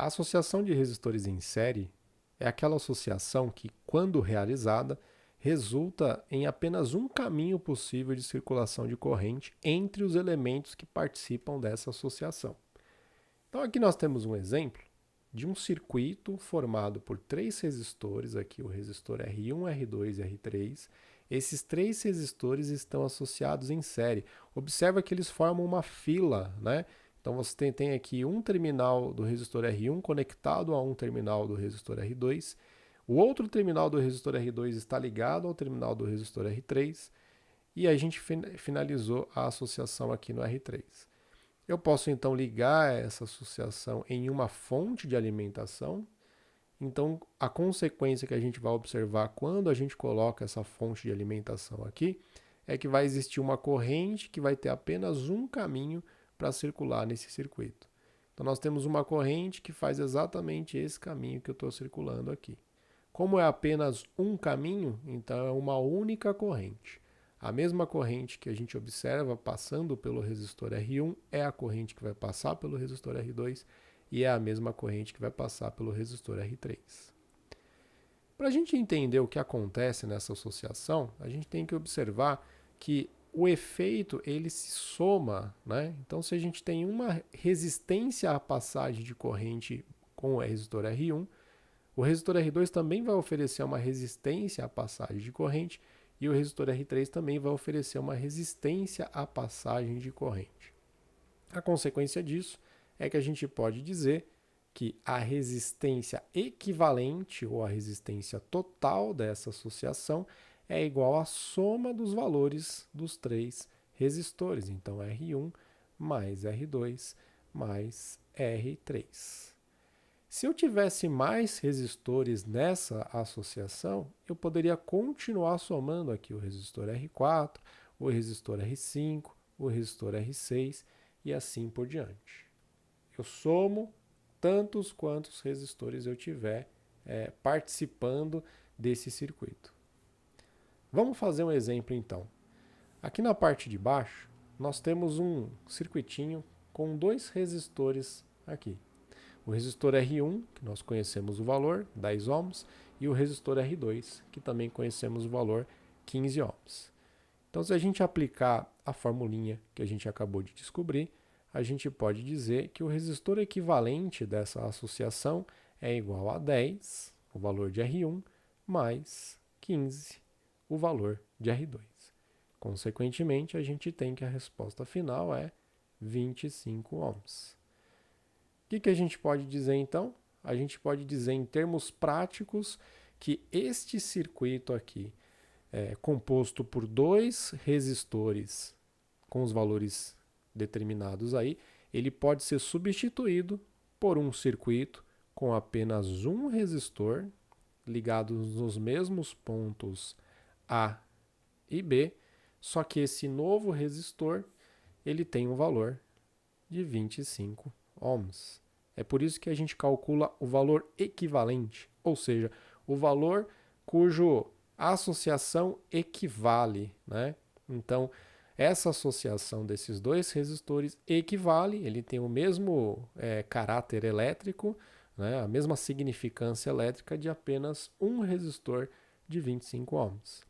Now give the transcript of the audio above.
A associação de resistores em série é aquela associação que, quando realizada, resulta em apenas um caminho possível de circulação de corrente entre os elementos que participam dessa associação. Então aqui nós temos um exemplo de um circuito formado por três resistores, aqui o resistor R1, R2 e R3. Esses três resistores estão associados em série. Observa que eles formam uma fila, né? Então você tem aqui um terminal do resistor R1 conectado a um terminal do resistor R2. O outro terminal do resistor R2 está ligado ao terminal do resistor R3. E a gente finalizou a associação aqui no R3. Eu posso então ligar essa associação em uma fonte de alimentação. Então, a consequência que a gente vai observar quando a gente coloca essa fonte de alimentação aqui é que vai existir uma corrente que vai ter apenas um caminho para circular nesse circuito. Então, nós temos uma corrente que faz exatamente esse caminho que eu estou circulando aqui. Como é apenas um caminho, então é uma única corrente. A mesma corrente que a gente observa passando pelo resistor R1 é a corrente que vai passar pelo resistor R2 e é a mesma corrente que vai passar pelo resistor R3. Para a gente entender o que acontece nessa associação, a gente tem que observar que o efeito ele se soma, né? Então, se a gente tem uma resistência à passagem de corrente com o resistor R1, o resistor R2 também vai oferecer uma resistência à passagem de corrente e o resistor R3 também vai oferecer uma resistência à passagem de corrente. A consequência disso é que a gente pode dizer que a resistência equivalente ou a resistência total dessa associação é igual à soma dos valores dos três resistores. Então, R1 mais R2 mais R3. Se eu tivesse mais resistores nessa associação, eu poderia continuar somando aqui o resistor R4, o resistor R5, o resistor R6 e assim por diante. Eu somo tantos quantos resistores eu tiver participando desse circuito. Vamos fazer um exemplo então. Aqui na parte de baixo, nós temos um circuitinho com dois resistores aqui. O resistor R1, que nós conhecemos o valor, 10 ohms, e o resistor R2, que também conhecemos o valor, 15 ohms. Então, se a gente aplicar a formulinha que a gente acabou de descobrir, a gente pode dizer que o resistor equivalente dessa associação é igual a 10, o valor de R1, mais 15, o valor de R2. Consequentemente, a gente tem que a resposta final é 25 ohms. O que a gente pode dizer então? A gente pode dizer em termos práticos que este circuito aqui é composto por dois resistores com os valores determinados aí, ele pode ser substituído por um circuito com apenas um resistor ligados nos mesmos pontos A e B, só que esse novo resistor ele tem um valor de 25 ohms. É por isso que a gente calcula o valor equivalente, ou seja, o valor cuja associação equivale, né? Então, essa associação desses dois resistores equivale, ele tem o mesmo caráter elétrico, né? A mesma significância elétrica de apenas um resistor de 25 ohms.